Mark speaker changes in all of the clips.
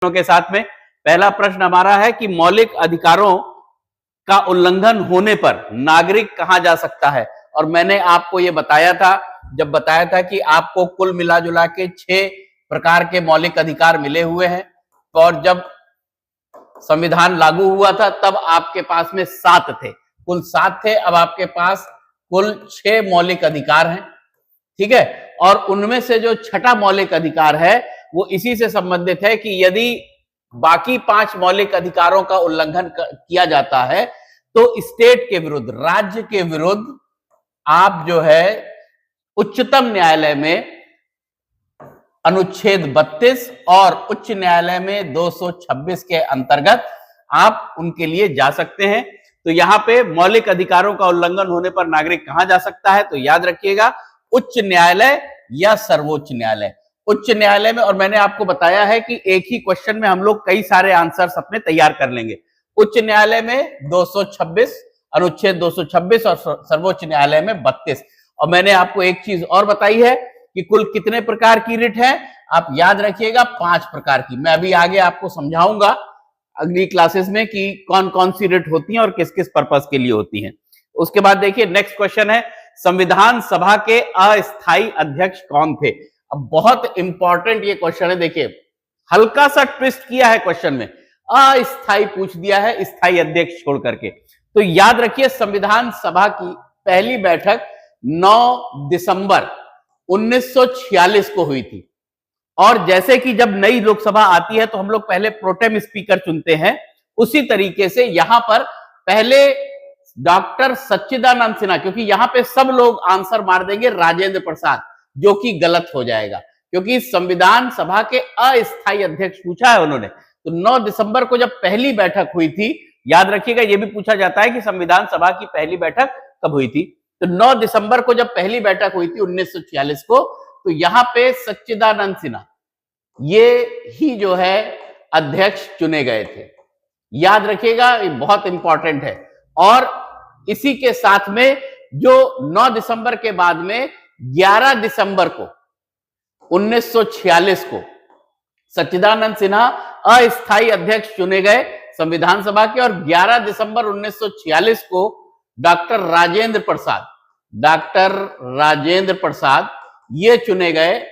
Speaker 1: के साथ में पहला प्रश्न हमारा है कि मौलिक अधिकारों का उल्लंघन होने पर नागरिक कहां जा सकता है। और मैंने आपको यह बताया था, जब बताया था कि आपको कुल मिला जुला के 6 प्रकार के मौलिक अधिकार मिले हुए हैं, और जब संविधान लागू हुआ था तब आपके पास में 7 थे, कुल 7 थे। अब आपके पास कुल 6 मौलिक अधिकार हैं, ठीक है। और उनमें से जो छठा मौलिक अधिकार है वो इसी से संबंधित है कि यदि बाकी 5 मौलिक अधिकारों का उल्लंघन किया जाता है तो स्टेट के विरुद्ध, राज्य के विरुद्ध आप जो है उच्चतम न्यायालय में अनुच्छेद 32 और उच्च न्यायालय में 226 के अंतर्गत आप उनके लिए जा सकते हैं। तो यहां पे मौलिक अधिकारों का उल्लंघन होने पर नागरिक कहां जा सकता है, तो याद रखिएगा उच्च न्यायालय या सर्वोच्च न्यायालय। उच्च न्यायालय में, और मैंने आपको बताया है कि एक ही क्वेश्चन में हम लोग कई सारे आंसर्स अपने तैयार कर लेंगे। उच्च न्यायालय में 226, अनुच्छेद 226 और सर्वोच्च न्यायालय में 32। और मैंने आपको एक चीज और बताई है कि कुल कितने प्रकार की रिट है, आप याद रखिएगा 5 प्रकार की। मैं अभी आगे आपको समझाऊंगा अगली क्लासेस में कि कौन कौन सी रिट होती हैं और किस किस पर्पस के लिए होती हैं। उसके बाद देखिए नेक्स्ट क्वेश्चन है, संविधान सभा के अस्थायी अध्यक्ष कौन थे। अब बहुत इंपॉर्टेंट ये क्वेश्चन है, देखिए हल्का सा ट्विस्ट किया है क्वेश्चन में, अस्थायी पूछ दिया है स्थायी अध्यक्ष छोड़ करके। तो याद रखिए संविधान सभा की पहली बैठक 9 दिसंबर 1946 को हुई थी। और जैसे कि जब नई लोकसभा आती है तो हम लोग पहले प्रोटेम स्पीकर चुनते हैं, उसी तरीके से यहां पर पहले डॉक्टर सच्चिदानंद सिन्हा, क्योंकि यहां पे सब लोग आंसर मार देंगे राजेंद्र प्रसाद, जो कि गलत हो जाएगा क्योंकि संविधान सभा के अस्थायी अध्यक्ष पूछा है उन्होंने। तो 9 दिसंबर को जब पहली बैठक हुई थी, याद रखिएगा यह भी पूछा जाता है कि संविधान सभा की पहली बैठक कब हुई थी। तो 9 दिसंबर को जब पहली बैठक हुई थी 1946 को, तो यहां पे सच्चिदानंद सिन्हा ये ही जो है अध्यक्ष चुने गए थे। याद रखिएगा ये बहुत इंपॉर्टेंट है। और इसी के साथ में जो 9 दिसंबर के बाद में 11 दिसंबर को 1946 को सच्चिदानंद सिन्हा अस्थायी अध्यक्ष चुने गए संविधान सभा के, और 11 दिसंबर 1946 को डॉक्टर राजेंद्र प्रसाद ये चुने गए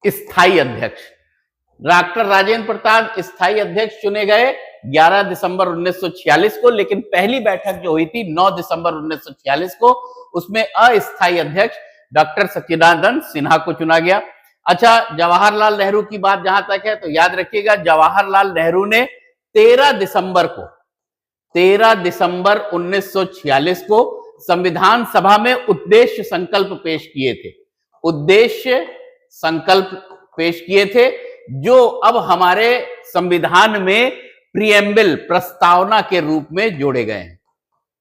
Speaker 1: स्थायी अध्यक्ष। डॉक्टर राजेंद्र प्रसाद स्थायी अध्यक्ष चुने गए 11 दिसंबर 1946 को, लेकिन पहली बैठक जो हुई थी 9 दिसंबर 1946 को, उसमें अस्थायी अध्यक्ष डॉक्टर सच्चिदानंद सिन्हा को चुना गया। अच्छा, जवाहरलाल नेहरू की बात जहां तक है तो याद रखिएगा जवाहरलाल नेहरू ने 13 दिसंबर 1946 को संविधान सभा में उद्देश्य संकल्प पेश किए थे, जो अब हमारे संविधान में प्रीएम्बल, प्रस्तावना के रूप में जोड़े गए हैं।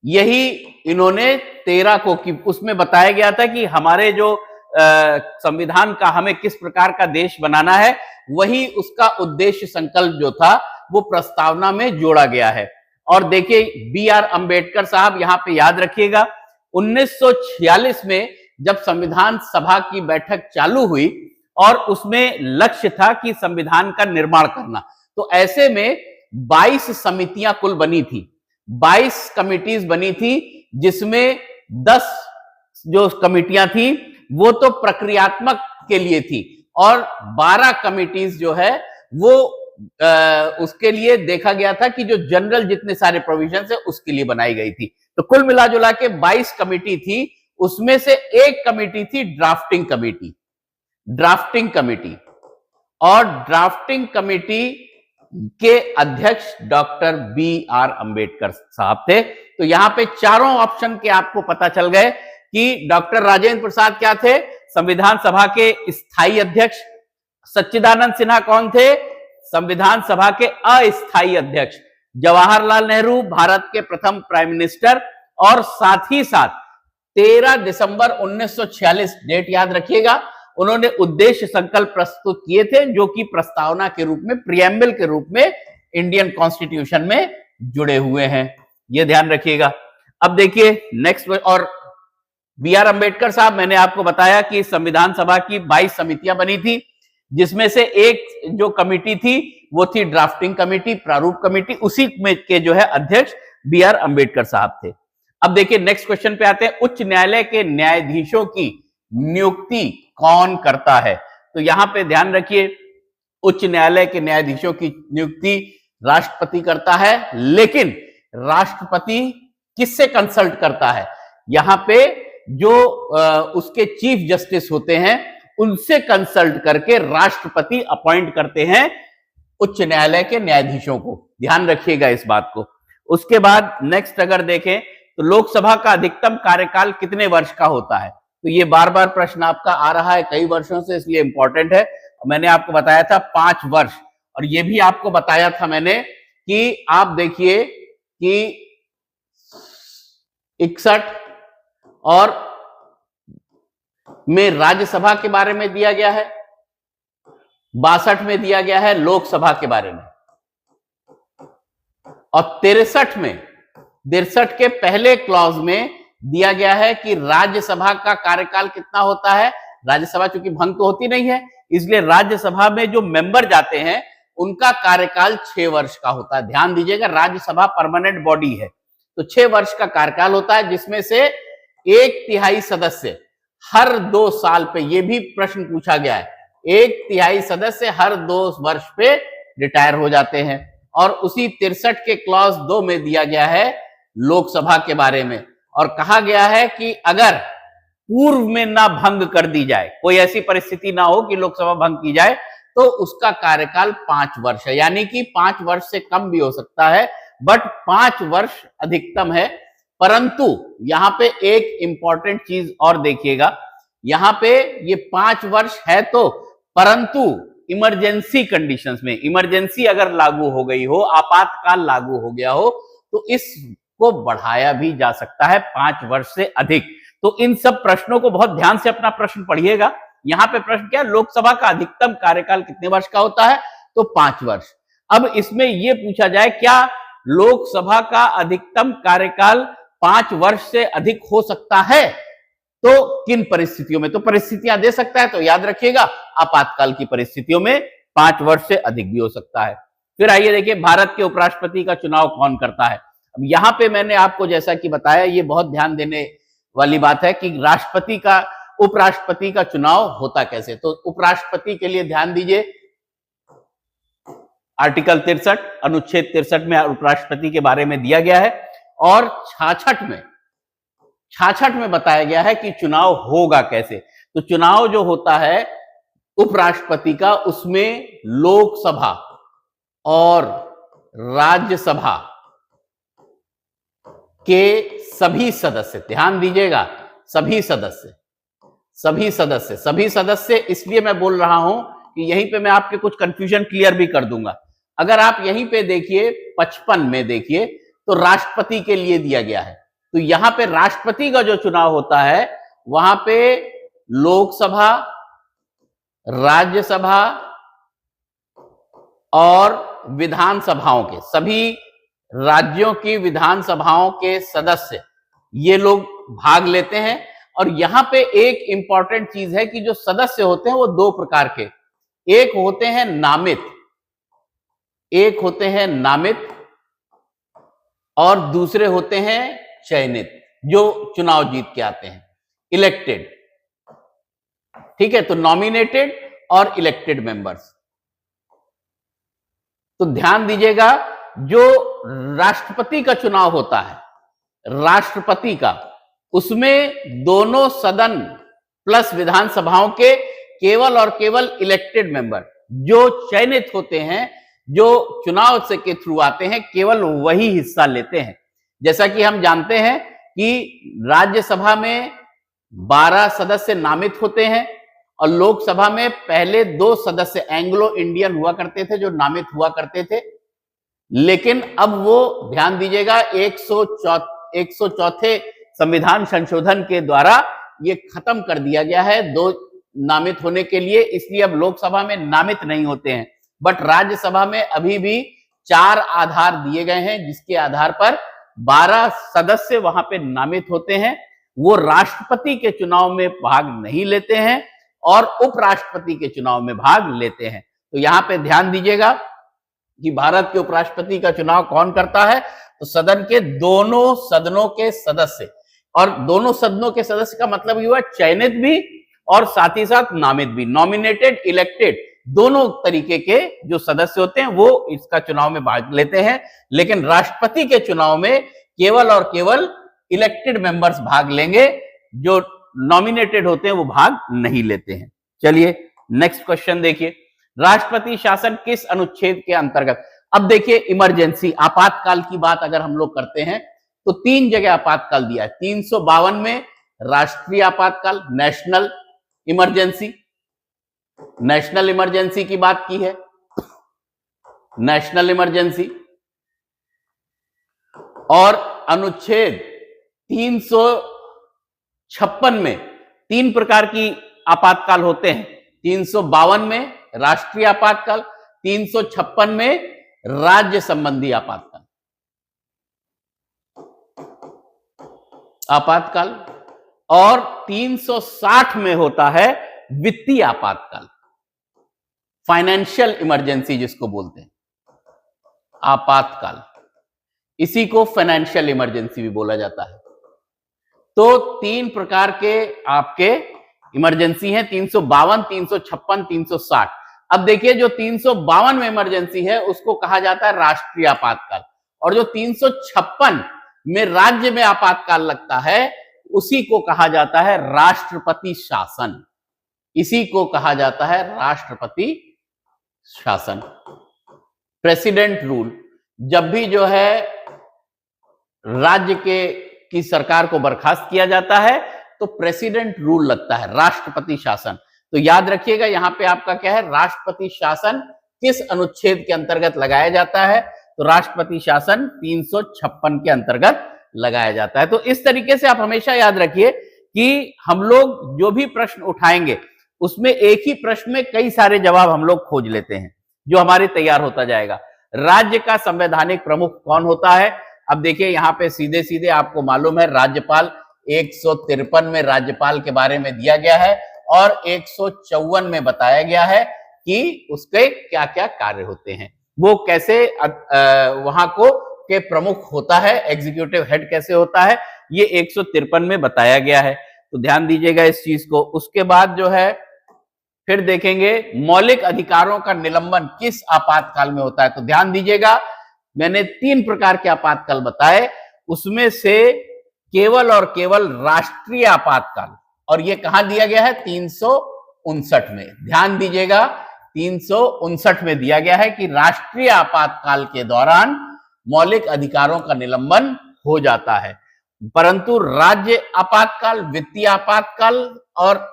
Speaker 1: यही इन्होंने 13 को, कि उसमें बताया गया था कि हमारे जो संविधान का हमें किस प्रकार का देश बनाना है, वही उसका उद्देश्य संकल्प जो था वो प्रस्तावना में जोड़ा गया है। और देखिए BR अंबेडकर साहब, यहां पे याद रखिएगा 1946 में जब संविधान सभा की बैठक चालू हुई और उसमें लक्ष्य था कि संविधान का निर्माण करना, तो ऐसे में 22 समितियां कुल बनी थी, 22 कमिटीज बनी थी, जिसमें 10 जो कमिटियां थी वो तो प्रक्रियात्मक के लिए थी, और 12 कमिटीज जो है वो उसके लिए देखा गया था कि जो जनरल जितने सारे प्रोविजंस है उसके लिए बनाई गई थी। तो कुल मिला जुला के 22 कमिटी थी, उसमें से एक कमिटी थी ड्राफ्टिंग कमिटी, और ड्राफ्टिंग कमिटी के अध्यक्ष डॉक्टर BR अंबेडकर साहब थे। तो यहां पे चारों ऑप्शन के आपको पता चल गए कि डॉक्टर राजेंद्र प्रसाद क्या थे, संविधान सभा के स्थायी अध्यक्ष। सच्चिदानंद सिन्हा कौन थे, संविधान सभा के अस्थायी अध्यक्ष। जवाहरलाल नेहरू भारत के प्रथम प्राइम मिनिस्टर, और साथ ही साथ 13 दिसंबर 1946 डेट याद रखिएगा, उन्होंने उद्देश्य संकल्प प्रस्तुत किए थे, जो कि प्रस्तावना के रूप में, प्रीएम्बल के रूप में इंडियन कॉन्स्टिट्यूशन में जुड़े हुए हैं, यह ध्यान रखिएगा। अब देखिए नेक्स्ट, और BR अंबेडकर साहब, मैंने आपको बताया कि संविधान सभा की 22 समितियां बनी थी, जिसमें से एक जो कमिटी थी वो थी ड्राफ्टिंग कमेटी, प्रारूप कमेटी, उसी में के जो है अध्यक्ष B.R. अंबेडकर साहब थे। अब देखिए नेक्स्ट क्वेश्चन पे आते हैं, उच्च न्यायालय के न्यायाधीशों की नियुक्ति कौन करता है? तो यहां पे ध्यान रखिए, उच्च न्यायालय के न्यायाधीशों की नियुक्ति राष्ट्रपति करता है, लेकिन राष्ट्रपति किससे कंसल्ट करता है? यहां पे जो उसके चीफ जस्टिस होते हैं उनसे कंसल्ट करके राष्ट्रपति अपॉइंट करते हैं उच्च न्यायालय के न्यायाधीशों को। ध्यान रखिएगा इस बात को। उसके बाद नेक्स्ट अगर देखें तो लोकसभा का अधिकतम कार्यकाल कितने वर्ष का होता है? तो ये बार बार प्रश्न आपका आ रहा है कई वर्षों से, इसलिए इंपॉर्टेंट है। मैंने आपको बताया था 5 वर्ष, और ये भी आपको बताया था मैंने कि आप देखिए कि 61 और में राज्यसभा के बारे में दिया गया है, 62 में दिया गया है लोकसभा के बारे में, और 63 के पहले क्लॉज में दिया गया है कि राज्यसभा का कार्यकाल कितना होता है। राज्यसभा चूंकि भंग तो होती नहीं है, इसलिए राज्यसभा में जो मेंबर जाते हैं उनका कार्यकाल 6 वर्ष का होता है। ध्यान दीजिएगा, राज्यसभा परमानेंट बॉडी है तो 6 वर्ष का कार्यकाल होता है, जिसमें से 1/3 सदस्य हर 2 साल पे, ये भी प्रश्न पूछा गया है, 1/3 सदस्य हर 2 वर्ष पे रिटायर हो जाते हैं। और उसी 63 के क्लॉज 2 में दिया गया है लोकसभा के बारे में, और कहा गया है कि अगर पूर्व में ना भंग कर दी जाए, कोई ऐसी परिस्थिति ना हो कि लोकसभा भंग की जाए, तो उसका कार्यकाल 5 वर्ष है, यानी कि 5 वर्ष से कम भी हो सकता है, बट 5 वर्ष अधिकतम है। परंतु यहां पे एक इंपॉर्टेंट चीज और देखिएगा, यहां पे ये 5 वर्ष है तो, परंतु इमरजेंसी कंडीशंस में, इमरजेंसी अगर लागू हो गई हो, आपातकाल लागू हो गया हो, तो इसको बढ़ाया भी जा सकता है 5 वर्ष से अधिक। तो इन सब प्रश्नों को बहुत ध्यान से अपना प्रश्न पढ़िएगा। यहां पे प्रश्न क्या है, लोकसभा का अधिकतम कार्यकाल कितने वर्ष का होता है? तो 5 वर्ष। अब इसमें यह पूछा जाए, क्या लोकसभा का अधिकतम कार्यकाल 5 वर्ष से अधिक हो सकता है? तो किन परिस्थितियों में? तो परिस्थितियां दे सकता है, तो याद रखिएगा आपातकाल की परिस्थितियों में 5 वर्ष से अधिक भी हो सकता है। फिर आइए देखिए, भारत के उपराष्ट्रपति का चुनाव कौन करता है? अब यहां पे मैंने आपको जैसा कि बताया, ये बहुत ध्यान देने वाली बात है कि राष्ट्रपति का, उपराष्ट्रपति का चुनाव होता कैसे। तो उपराष्ट्रपति के लिए ध्यान दीजिए, आर्टिकल 63 अनुच्छेद 63 में उपराष्ट्रपति के बारे में दिया गया है, और 66 में बताया गया है कि चुनाव होगा कैसे। तो चुनाव जो होता है उपराष्ट्रपति का, उसमें लोकसभा और राज्यसभा के सभी सदस्य, ध्यान दीजिएगा, सभी सदस्य इसलिए मैं बोल रहा हूं कि यहीं पे मैं आपके कुछ कंफ्यूजन क्लियर भी कर दूंगा। अगर आप यहीं पे देखिए 55 में देखिए, तो राष्ट्रपति के लिए दिया गया है। तो यहां पे राष्ट्रपति का जो चुनाव होता है, वहां पे लोकसभा, राज्यसभा और विधानसभाओं के, सभी राज्यों की विधानसभाओं के सदस्य, ये लोग भाग लेते हैं। और यहां पे एक इंपॉर्टेंट चीज है कि जो सदस्य होते हैं वो 2 प्रकार के, एक होते हैं नामित, और दूसरे होते हैं चयनित, जो चुनाव जीत के आते हैं, इलेक्टेड। ठीक है, तो नॉमिनेटेड और इलेक्टेड मेंबर्स। तो ध्यान दीजिएगा, जो राष्ट्रपति का चुनाव होता है, राष्ट्रपति का, उसमें दोनों सदन प्लस विधानसभाओं के केवल और केवल इलेक्टेड मेंबर, जो चयनित होते हैं, जो चुनाव से के थ्रू आते हैं, केवल वही हिस्सा लेते हैं। जैसा कि हम जानते हैं कि राज्यसभा में 12 सदस्य नामित होते हैं, और लोकसभा में पहले 2 सदस्य एंग्लो इंडियन हुआ करते थे जो नामित हुआ करते थे। लेकिन अब वो, ध्यान दीजिएगा, 104 संविधान संशोधन के द्वारा ये खत्म कर दिया गया है 2 नामित होने के लिए, इसलिए अब लोकसभा में नामित नहीं होते हैं। बट राज्यसभा में अभी भी 4 आधार दिए गए हैं, जिसके आधार पर 12 सदस्य वहां पे नामित होते हैं। वो राष्ट्रपति के चुनाव में भाग नहीं लेते हैं और उपराष्ट्रपति के चुनाव में भाग लेते हैं। तो यहां पे ध्यान दीजिएगा, कि भारत के उपराष्ट्रपति का चुनाव कौन करता है, तो सदन के दोनों सदनों के सदस्य। और दोनों सदनों के सदस्य का मतलब ये हुआ चयनित भी और साथ ही साथ नामित भी, नॉमिनेटेड इलेक्टेड, दोनों तरीके के जो सदस्य होते हैं वो इसका चुनाव में भाग लेते हैं। लेकिन राष्ट्रपति के चुनाव में केवल और केवल इलेक्टेड मेंबर्स भाग लेंगे, जो नॉमिनेटेड होते हैं वो भाग नहीं लेते हैं। चलिए नेक्स्ट क्वेश्चन देखिए, राष्ट्रपति शासन किस अनुच्छेद के अंतर्गत। अब देखिए इमरजेंसी आपातकाल की बात अगर हम लोग करते हैं तो 3 जगह आपातकाल दिया है। 352 में राष्ट्रीय आपातकाल, नेशनल इमरजेंसी, नेशनल इमरजेंसी की बात की है, नेशनल इमरजेंसी। और अनुच्छेद 356 में 3 प्रकार की आपातकाल होते हैं। 352 में राष्ट्रीय आपातकाल, 356 में राज्य संबंधी आपातकाल, और 360 में होता है वित्तीय आपातकाल, फाइनेंशियल इमरजेंसी जिसको बोलते हैं, आपातकाल। इसी को फाइनेंशियल इमरजेंसी भी बोला जाता है। तो 3 प्रकार के आपके इमरजेंसी हैं, 352, 356, 360। अब देखिए जो 352 में इमरजेंसी है उसको कहा जाता है राष्ट्रीय आपातकाल, और जो 356 में राज्य में आपातकाल लगता है उसी को कहा जाता है राष्ट्रपति शासन। इसी को कहा जाता है राष्ट्रपति शासन, प्रेसिडेंट रूल। जब भी जो है राज्य की सरकार को बर्खास्त किया जाता है तो प्रेसिडेंट रूल लगता है, राष्ट्रपति शासन। तो याद रखिएगा यहां पे आपका क्या है, राष्ट्रपति शासन किस अनुच्छेद के अंतर्गत लगाया जाता है, तो राष्ट्रपति शासन 356 के अंतर्गत लगाया जाता है। तो इस तरीके से आप हमेशा याद रखिए कि हम लोग जो भी प्रश्न उठाएंगे उसमें एक ही प्रश्न में कई सारे जवाब हम लोग खोज लेते हैं जो हमारे तैयार होता जाएगा। राज्य का संवैधानिक प्रमुख कौन होता है। अब देखिए यहां पे सीधे सीधे आपको मालूम है राज्यपाल, 153 में राज्यपाल के बारे में दिया गया है और 154 में बताया गया है कि उसके क्या क्या कार्य होते हैं, वो कैसे वहां को के प्रमुख होता है, एग्जीक्यूटिव हेड कैसे होता है, ये 153 में बताया गया है। तो ध्यान दीजिएगा इस चीज को। उसके बाद जो है फिर देखेंगे मौलिक अधिकारों का निलंबन किस आपातकाल में होता है। तो ध्यान दीजिएगा मैंने 3 प्रकार के आपातकाल बताए, उसमें से केवल और केवल राष्ट्रीय आपातकाल, और ये कहां दिया गया है 359 में। ध्यान दीजिएगा 359 में दिया गया है कि राष्ट्रीय आपातकाल के दौरान मौलिक अधिकारों का निलंबन हो जाता है, परंतु राज्य आपातकाल, वित्तीय आपातकाल और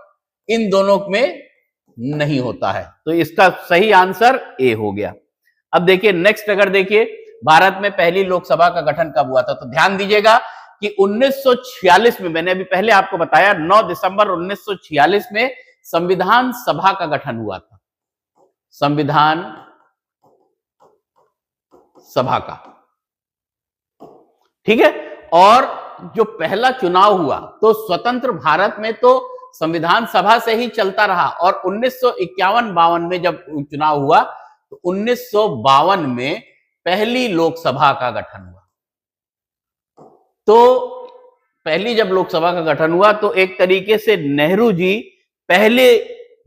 Speaker 1: इन दोनों में नहीं होता है। तो इसका सही आंसर ए हो गया। अब देखिए नेक्स्ट, अगर देखिए भारत में पहली लोकसभा का गठन कब हुआ था, तो ध्यान दीजिएगा कि 1946 में, मैंने अभी पहले आपको बताया 9 दिसंबर 1946 में संविधान सभा का गठन हुआ था, संविधान सभा का, ठीक है। और जो पहला चुनाव हुआ तो स्वतंत्र भारत में तो संविधान सभा से ही चलता रहा, और 1951-52 में जब चुनाव हुआ तो 1952 में पहली लोकसभा का गठन हुआ। तो पहली जब लोकसभा का गठन हुआ तो एक तरीके से नेहरू जी पहले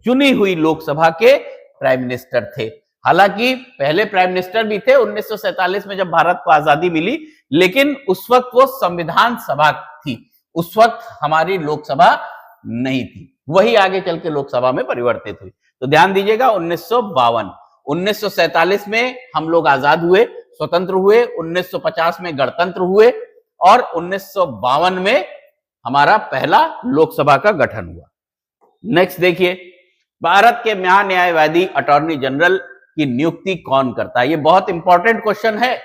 Speaker 1: चुनी हुई लोकसभा के प्राइम मिनिस्टर थे। हालांकि पहले प्राइम मिनिस्टर भी थे 1947 में जब भारत को आजादी मिली, लेकिन उस वक्त वो संविधान सभा थी, उस वक्त हमारी लोकसभा नहीं थी, वही आगे चल के लोकसभा में परिवर्तित हुई। तो ध्यान दीजिएगा 1952, 1947 में हम लोग आजाद हुए, स्वतंत्र हुए, 1950 में गणतंत्र हुए और 1952 में हमारा पहला लोकसभा का गठन हुआ। नेक्स्ट देखिए, भारत के महान्यायवादी अटॉर्नी जनरल की नियुक्ति कौन करता है। ये बहुत इंपॉर्टेंट क्वेश्चन है।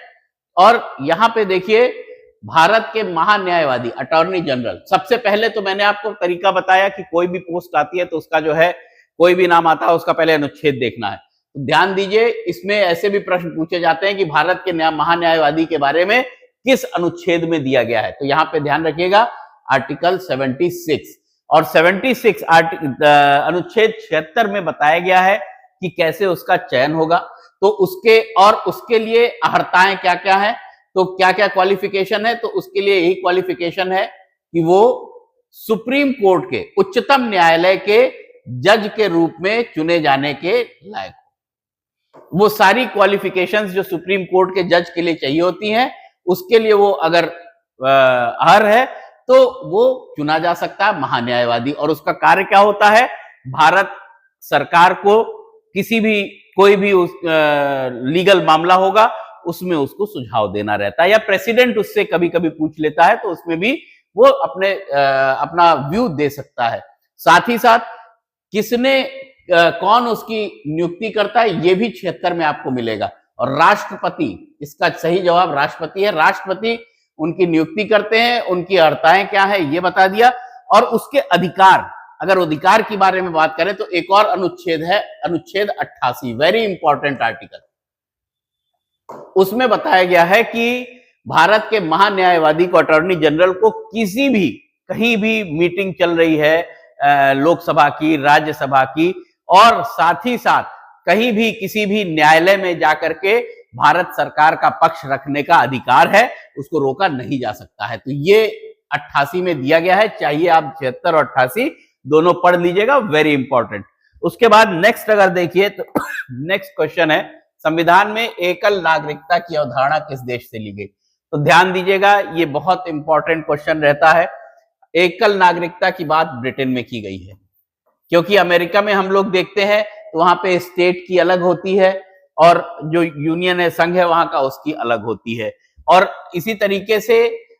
Speaker 1: और यहां पे देखिए भारत के महान्यायवादी अटॉर्नी जनरल, सबसे पहले तो मैंने आपको तरीका बताया कि कोई भी पोस्ट आती है तो उसका जो है कोई भी नाम आता है उसका पहले अनुच्छेद देखना है। तो ध्यान दीजिए इसमें ऐसे भी प्रश्न पूछे जाते हैं कि भारत के महान्यायवादी के बारे में किस अनुच्छेद में दिया गया है। तो यहां पे ध्यान रखिएगा आर्टिकल 76 और 76 अनुच्छेद 76 में बताया गया है कि कैसे उसका चयन होगा। तो उसके लिए अहर्ताएं क्या क्या है, तो क्या क्या क्वालिफिकेशन है, तो उसके लिए यही क्वालिफिकेशन है कि वो सुप्रीम कोर्ट के, उच्चतम न्यायालय के जज के रूप में चुने जाने के लायक हो। वो सारी क्वालिफिकेशंस जो सुप्रीम कोर्ट के जज के लिए चाहिए होती हैं, उसके लिए वो अगर अहर है तो वो चुना जा सकता है महान्यायवादी। और उसका कार्य क्या होता है, भारत सरकार को कोई भी लीगल मामला होगा उसमें उसको सुझाव देना रहता है, या प्रेसिडेंट उससे कभी कभी पूछ लेता है तो उसमें भी वो अपना व्यू दे सकता है। साथ ही साथ कौन उसकी नियुक्ति करता है ये भी 76 में आपको मिलेगा। और राष्ट्रपति, इसका सही जवाब राष्ट्रपति है। राष्ट्रपति उनकी नियुक्ति करते हैं, उनकी अर्हताएं क्या है ये बता दिया। और उसके अधिकार, अगर अधिकार के बारे में बात करें तो एक और अनुच्छेद है, अनुच्छेद 88, वेरी इंपॉर्टेंट आर्टिकल। उसमें बताया गया है कि भारत के महान्यायवादी को, अटॉर्नी जनरल को, कहीं भी मीटिंग चल रही है लोकसभा की, राज्यसभा की, और साथ ही साथ कहीं भी किसी भी न्यायालय में जाकर के भारत सरकार का पक्ष रखने का अधिकार है, उसको रोका नहीं जा सकता है। तो ये 88 में दिया गया है, चाहिए आप 76 और 88 दोनों पढ़ लीजिएगा, वेरी इंपॉर्टेंट। उसके बाद नेक्स्ट अगर देखिए तो नेक्स्ट क्वेश्चन है, संविधान में एकल नागरिकता की अवधारणा किस देश से ली गई? तो ध्यान दीजिएगा, ये बहुत इंपॉर्टेंट क्वेश्चन रहता है। एकल नागरिकता की बात ब्रिटेन में की गई है, क्योंकि अमेरिका में हम लोग देखते हैं तो वहां पे स्टेट की अलग होती है और जो यूनियन है, संघ है वहां का, उसकी अलग होती है। और इसी तरीके से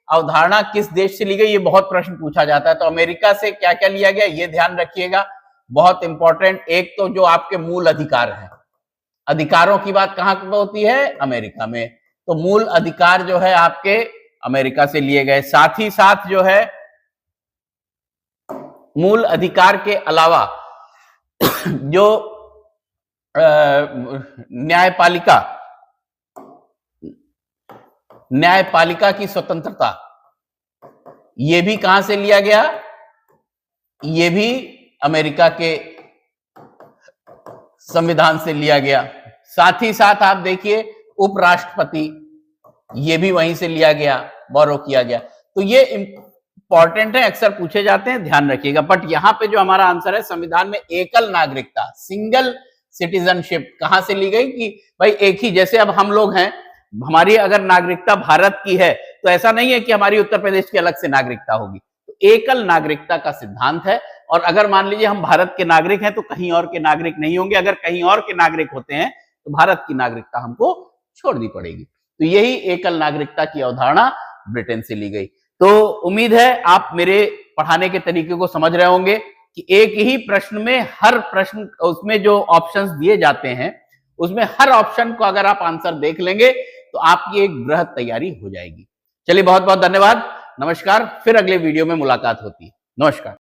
Speaker 1: अवधारणा किस देश से ली गई, ये बहुत प्रश्न पूछा जाता है। तो अमेरिका से क्या क्या लिया गया ये ध्यान रखिएगा, बहुत इंपॉर्टेंट। एक तो जो आपके मूल अधिकार हैं, अधिकारों की बात कहां पर होती है? अमेरिका में। तो मूल अधिकार जो है आपके अमेरिका से लिए गए। साथ ही साथ जो है मूल अधिकार के अलावा जो न्यायपालिका की स्वतंत्रता, ये भी कहां से लिया गया? ये भी अमेरिका के संविधान से लिया गया। साथ ही साथ आप देखिए उपराष्ट्रपति, ये भी वहीं से लिया गया, बोरो किया गया। तो ये इंपॉर्टेंट है, अक्सर पूछे जाते हैं, ध्यान रखिएगा। बट यहां पे जो हमारा आंसर है, संविधान में एकल नागरिकता, सिंगल सिटीजनशिप कहां से ली गई कि भाई एक ही, जैसे अब हम लोग हैं, हमारी अगर नागरिकता भारत की है तो ऐसा नहीं है कि हमारी उत्तर प्रदेश की अलग से नागरिकता होगी। तो एकल नागरिकता का सिद्धांत है। और अगर मान लीजिए हम भारत के नागरिक हैं तो कहीं और के नागरिक नहीं होंगे, अगर कहीं और के नागरिक होते हैं तो भारत की नागरिकता हमको छोड़नी पड़ेगी। तो यही एकल नागरिकता की अवधारणा ब्रिटेन से ली गई। तो उम्मीद है आप मेरे पढ़ाने के तरीके को समझ रहे होंगे कि एक ही प्रश्न में, हर प्रश्न उसमें जो ऑप्शंस दिए जाते हैं उसमें हर ऑप्शन को अगर आप आंसर देख लेंगे तो आपकी एक बृहद तैयारी हो जाएगी। चलिए, बहुत बहुत धन्यवाद, नमस्कार। फिर अगले वीडियो में मुलाकात होती है। नमस्कार।